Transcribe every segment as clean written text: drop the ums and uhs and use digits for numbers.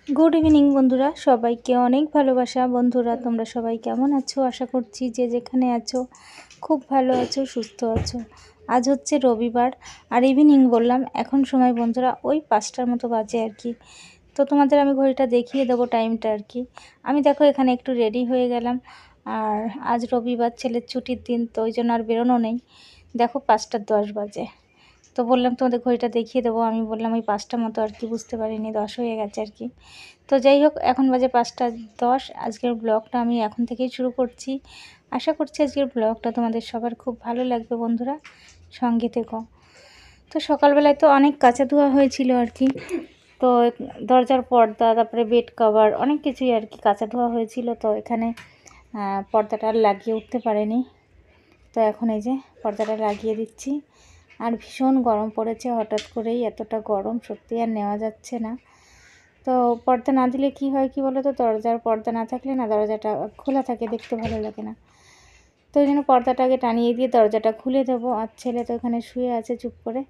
Good evening বন্ধুরা, সবাইকে অনেক ভালোবাসা। বন্ধুরা, তোমরা সবাই কেমন আছো? আশা করছি যে যেখানে আছো খুব ভালো আছো, সুস্থ আছো। আজ হচ্ছে রবিবার, আর ইভিনিং বললাম, এখন সময় বন্ধুরা ওই 5টার মতো বাজে আর কি। তো তোমাদের আমি ঘড়িটা দেখিয়ে দেবো টাইমটা আর কি। আমি দেখো এখানে একটু রেডি হয়ে গেলাম, আর আজ রবিবার, ছেলের ছুটির দিন, তো ওই জন্য আর বেরোনো নেই। দেখো 5টা 10 বাজে। তো বললাম তোমাদের ঘড়িটা দেখিয়ে দেবো, আমি বললাম ওই 5টা মতো আর কি, বুঝতে পারিনি 10 হয়ে গেছে আর কি। তো যাই হোক, এখন বাজে 5টা 10। আজকের ব্লগটা আমি এখন থেকেই শুরু করছি। আশা করছি আজকের ব্লগটা তোমাদের সবার খুব ভালো লাগবে বন্ধুরা, সঙ্গে থেকো। তো সকালবেলায় তো অনেক কাঁচা ধোয়া হয়েছিল আর কি। তো দরজার পর্দা, তারপরে বেড কভার, অনেক কিছুই আর কি কাঁচা ধোয়া হয়েছিল। তো এখানে পর্দাটা লাগিয়ে উঠতে পারেনি, তো এখন এই যে পর্দাটা লাগিয়ে দিচ্ছি। আর ভীষণ গরম পড়েছে, হঠাৎ করেই এতটা গরম সত্যি আর নেওয়া যাচ্ছে না। তো পর্দা না দিলে কি হয় কি বলো তো, দরজার পর্দা না থাকলে না দরজাটা খোলা থাকে, দেখতে ভালো লাগে না। তো ওই জন্য পর্দাটা আগে টানিয়ে দিয়ে দরজাটা খুলে দেবো। আর ছেলে তো এখানে শুয়ে আছে চুপ করে,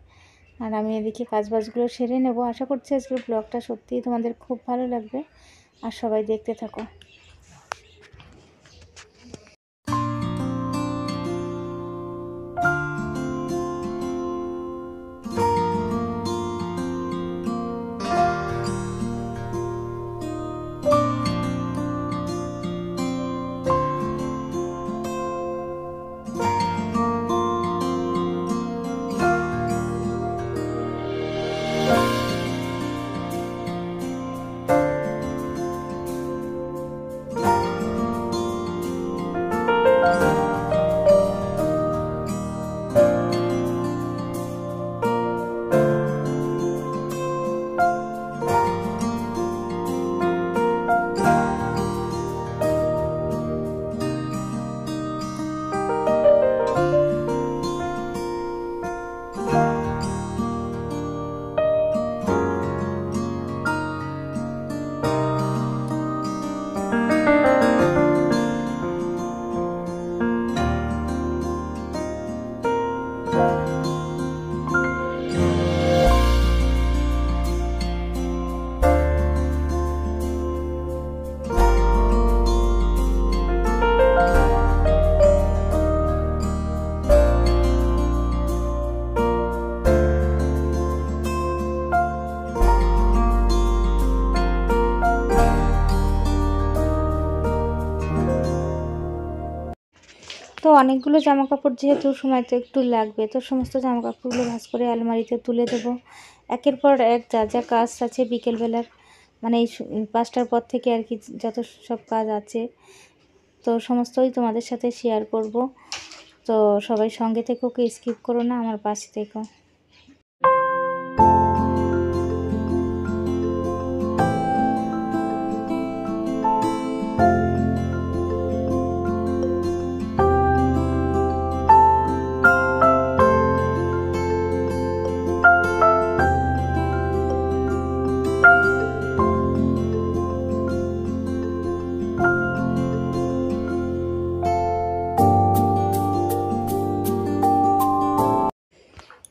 আর আমি এদিকে কাজবাজগুলো সেরে নেব। আশা করছি আজকের ব্লগটা সত্যিই তোমাদের খুব ভালো লাগবে, আর সবাই দেখতে থাকো। তো অনেকগুলো জামা কাপড় যেহেতু, সময় তো একটু লাগবে, তো সমস্ত জামা কাপড়গুলো ভাঁজ করে আলমারিতে তুলে দেবো। একের পর এক যা যা কাজ আছে বিকেলবেলার, মানে এই 5টার পর থেকে আর কি, যত সব কাজ আছে তো সমস্তই তোমাদের সাথে শেয়ার করব। তো সবাই সঙ্গে থেকো, কেউ স্কিপ করো না, আমার পাশে থেকো।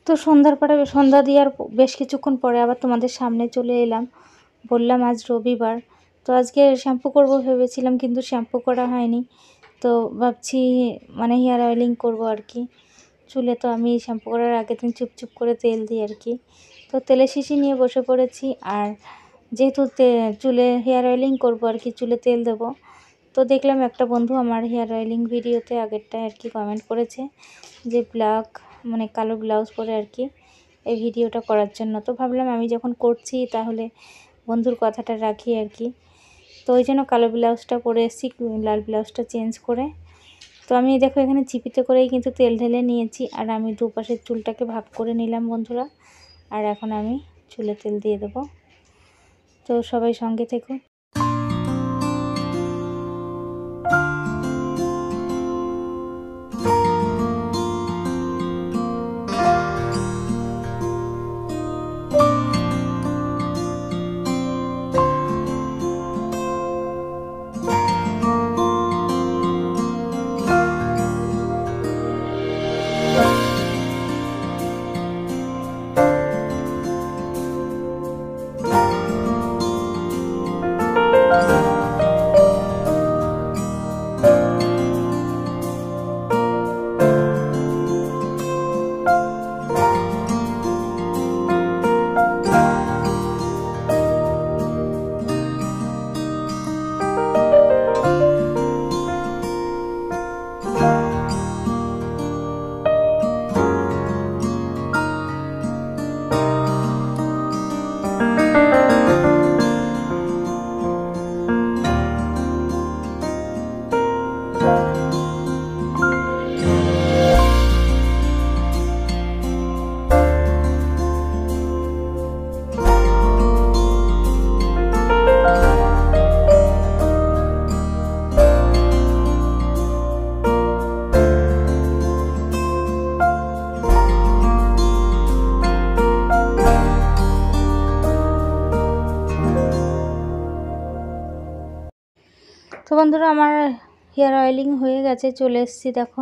তো সন্ধ্যা দেওয়ার বেশ কিছুক্ষণ পরে আবার তোমাদের সামনে চলে এলাম। বললাম আজ রবিবার, তো আজকে শ্যাম্পু করব ভেবেছিলাম, কিন্তু শ্যাম্পু করা হয়নি। তো ভাবছি মানে হেয়ার অয়েলিং করব আর কি চুলে। তো আমি শ্যাম্পু করার আগের দিন চুপচুপ করে তেল দিই আর কি। তো তেলের শিশি নিয়ে বসে পড়েছি, আর যেহেতু চুলে হেয়ার অয়েলিং করব আর কি, চুলে তেল দেবো। তো দেখলাম একটা বন্ধু আমার হেয়ার অয়েলিং ভিডিওতে আগেরটায় আর কি কমেন্ট করেছে যে ব্ল্যাক মানে কালো ব্লাউজ পরে আর কি এই ভিডিওটা করার জন্য। তো ভাবলাম আমি যখন করছি তাহলে বন্ধুর কথাটা রাখি আর কি। তো ওই জন্য কালো ব্লাউজটা পরে এসেছি, লাল ব্লাউজটা চেঞ্জ করে। তো আমি দেখো এখানে চিপিতে করেই কিন্তু তেল ঢেলে নিয়েছি, আর আমি দুপাশের চুলটাকে ভাগ করে নিলাম বন্ধুরা। আর এখন আমি চুলে তেল দিয়ে দেবো। তো সবাই সঙ্গে থেকো। তো বন্ধুরা আমার হেয়ার অয়েলিং হয়ে গেছে, চলে এসেছি দেখো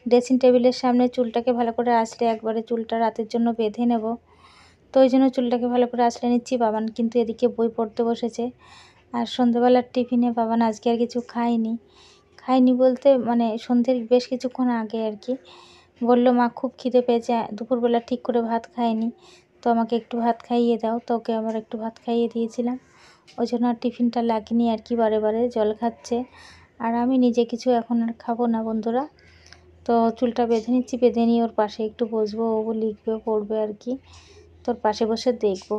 ড্রেসিং টেবিলের সামনে। চুলটাকে ভালো করে আঁচড়ে একবারে চুলটা রাতের জন্য বেঁধে নেব। তো ওই জন্য চুলটাকে ভালো করে আঁচড়ে নিচ্ছি। বাবান কিন্তু এদিকে বই পড়তে বসেছে। আর সন্ধ্যেবেলার টিফিনে বাবান আজকে আর কিছু খাইনি বলতে মানে সন্ধ্যের বেশ কিছুক্ষণ আগে আর কি বললো, মা খুব খিদে পেয়েছে, দুপুরবেলা ঠিক করে ভাত খাইনি, তো আমাকে একটু ভাত খাইয়ে দাও। তো ওকে আবার একটু ভাত খাইয়ে দিয়েছিলাম, ওই জন্য আর টিফিনটা লাগেনি আর কি, বারে বারে জল খাচ্ছে। আর আমি নিজে কিছু এখন আর খাবো না বন্ধুরা। তো চুলটা বেঁধে নিচ্ছি, বেঁধে নিয়ে ওর পাশে একটু বসবো, ও লিখবে পড়বে আর কি, তোর পাশে বসে দেখবো।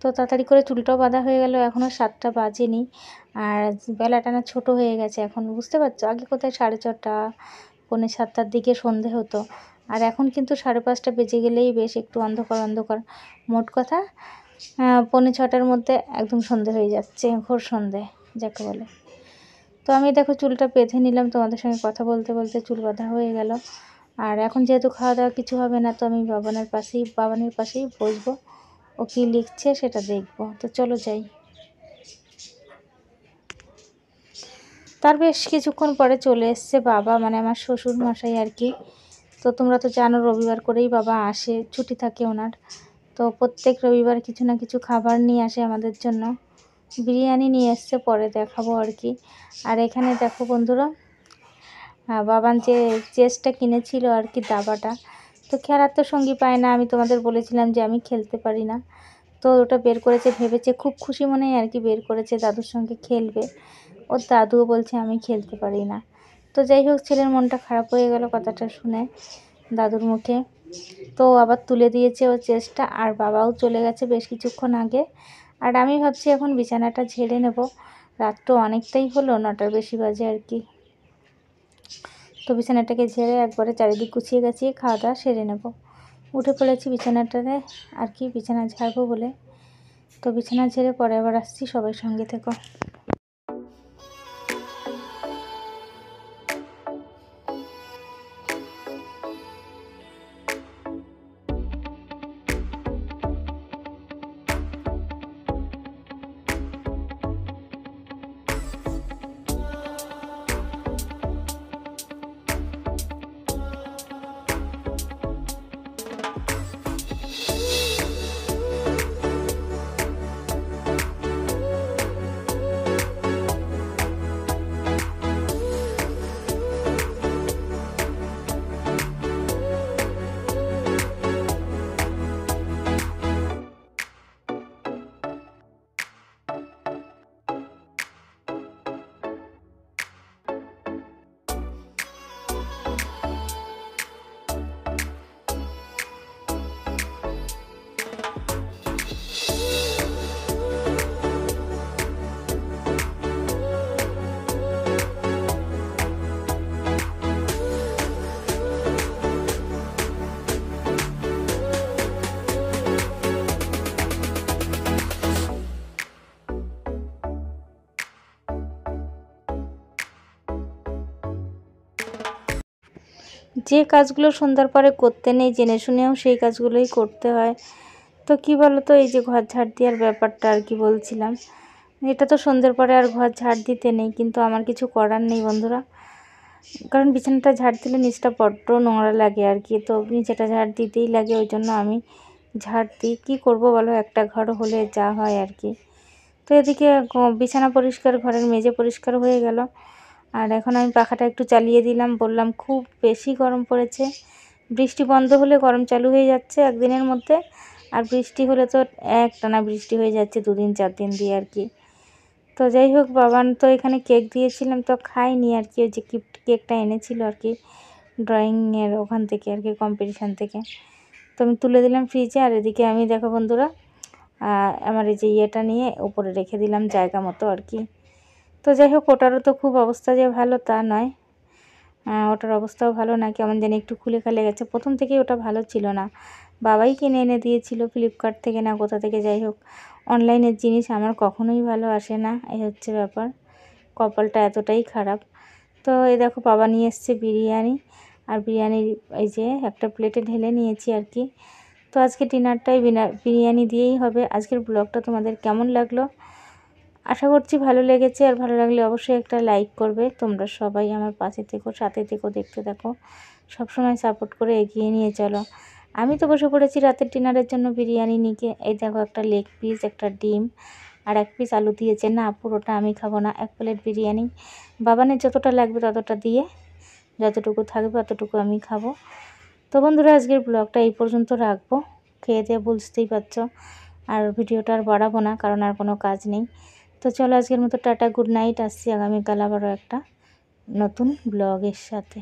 তো তাড়াতাড়ি করে চুলটাও বাঁধা হয়ে গেল, এখনও 7টা বাজেনি। আর বেলাটা না ছোটো হয়ে গেছে এখন, বুঝতে পারছো, আগে কোথায় 6:30 পৌনে 7টার দিকে সন্ধে হতো, আর এখন কিন্তু 5:30 বেজে গেলেই বেশ একটু অন্ধকার। মোট কথা পৌনে 6টার মধ্যে একদম সন্ধে হয়ে যাচ্ছে, ঘোর সন্ধে যাকে বলে। তো আমি দেখো চুলটা বেঁধে নিলাম, তোমাদের সঙ্গে কথা বলতে বলতে চুল বাঁধা হয়ে গেল। আর এখন যেহেতু খাওয়া দাওয়া কিছু হবে না, তো আমি বাবানের পাশেই বসবো, ও কী লিখছে সেটা দেখবো। তো চলো যাই। তার বেশ কিছুক্ষণ পরে চলে এসছে বাবা, মানে আমার শ্বশুর মশাই আর কি। তো তোমরা তো জানো রবিবার করেই বাবা আসে, ছুটি থাকে ওনার। তো প্রত্যেক রবিবার কিছু না কিছু খাবার নিয়ে আসে আমাদের জন্য। বিরিয়ানি নিয়ে এসছে, পরে দেখাবো আর কি। আর এখানে দেখো বন্ধুরা, বাবান যে চেসটা কিনেছিল আর কি, দাবাটা, তো খেলার তো সঙ্গী পায় না, আমি তোমাদের বলেছিলাম যে আমি খেলতে পারি না। তো ওটা বের করেছে, ভেবেছে খুব খুশি মনে আর কি বের করেছে, দাদুর সঙ্গে খেলবে। ওর দাদুও বলছে আমি খেলতে পারি না। তো যাই হোক, ছেলের মনটা খারাপ হয়ে গেল কথাটা শুনে দাদুর মুখে। তো আবার তুলে দিয়েছে ও চেষ্টা, আর বাবাও চলে গেছে বেশ কিছুক্ষণ আগে। আর আমি ভাবছি এখন বিছানাটা ঝেড়ে নেব, রাত তো অনেকটাই হলো, 9টার বেশি বাজে আর কি। তো বিছানাটাকে ঝেড়ে একবারে চারিদিক গুছিয়ে গাছিয়ে খাওয়া দাওয়া সেরে নেব। উঠে পড়েছি বিছানাটাতে আর কি, বিছানা ঝাড়বো বলে। তো বিছানা ঝেড়ে পরে আবার আসছি, সবাই সঙ্গে থেকো। যে কাজগুলো সন্ধ্যার পরে করতে নেই, জেনে শুনেও সেই কাজগুলোই করতে হয়। তো কি বলো তো, এই যে ঘর ঝাড় দেওয়ার ব্যাপারটা আর কি বলছিলাম, এটা তো সন্ধ্যের পরে আর ঘর ঝাড় দিতে নেই, কিন্তু আমার কিছু করার নেই বন্ধুরা, কারণ বিছানাটা ঝাড় দিলে নিচটা বড্ড নোংরা লাগে আর কি। তো নিচেটা ঝাড় দিতেই লাগে, ওই জন্য আমি ঝাড় দিই। কী করবো বলো, একটা ঘর হলে যা হয় আর কি। তো এদিকে বিছানা পরিষ্কার, ঘরের মেঝে পরিষ্কার হয়ে গেল। আর এখন আমি পাখাটা একটু চালিয়ে দিলাম, বললাম খুব বেশি গরম পড়েছে। বৃষ্টি বন্ধ হলে গরম চালু হয়ে যাচ্ছে একদিনের মধ্যে, আর বৃষ্টি হলে তো একটানা বৃষ্টি হয়ে যাচ্ছে 2 দিন 4 দিন দিয়ে আর কি। তো যাই হোক, বাবান তো এখানে কেক দিয়েছিলাম, তো খাইনি আর কি, ওই যে কেকটা এনেছিল আর কি ড্রয়িংয়ের ওখান থেকে আর কি, কম্পিটিশান থেকে। তো আমি তুলে দিলাম ফ্রিজে। আর এদিকে আমি দেখো বন্ধুরা আমার এই যে ইয়েটা নিয়ে উপরে রেখে দিলাম জায়গা মতো আর কি। তো যাই হোক, ওটারও তো খুব অবস্থা যে ভালো তা নয়, ওটার অবস্থাও ভালো না, কেমন জানি একটু খুলে খালে গেছে। প্রথম থেকেই ওটা ভালো ছিল না, বাবাই কিনে এনে দিয়েছিল ফ্লিপকার্ট থেকে না কোথা থেকে। যাই হোক, অনলাইনের জিনিস আমার কখনোই ভালো আসে না, এই হচ্ছে ব্যাপার, কপালটা এতটাই খারাপ। তো এই দেখো বাবা নিয়ে এসছে বিরিয়ানি, আর বিরিয়ানির এই যে একটা প্লেটে ঢেলে নিয়েছি আর কি। তো আজকে ডিনারটাই বিরিয়ানি দিয়েই হবে। আজকের ব্লগটা তোমাদের কেমন লাগলো আশা করছি ভালো লেগেছে, আর ভালো লাগলে অবশ্যই একটা লাইক করবে। তোমরা সবাই আমার পাশে থেকো, সাথে থেকো, দেখতে থাকো, সবসময় সাপোর্ট করে এগিয়ে নিয়ে চলো। আমি তো বসে পড়েছি রাতের ডিনারের জন্য বিরিয়ানি নিয়ে। এই দেখো, একটা লেগ পিস, একটা ডিম আর 1 পিস আলু দিয়েছে। না, পুরোটা আমি খাবো না, 1 প্লেট বিরিয়ানি। বাবানের যতটা লাগবে ততটা দিয়ে, যতটুকু থাকবে ততটুকু আমি খাবো। তো বন্ধুরা, আজকের ব্লগটা এই পর্যন্ত রাখবো। খেয়ে দিয়ে বুঝতেই পারছো, আর ভিডিওটা আর বাড়াবো না, কারণ আর কোনো কাজ নেই। তো চলো, আজকের মতো টাটা, গুড নাইট। আসছি আগামীকাল আবারও একটা নতুন ব্লগের সাথে।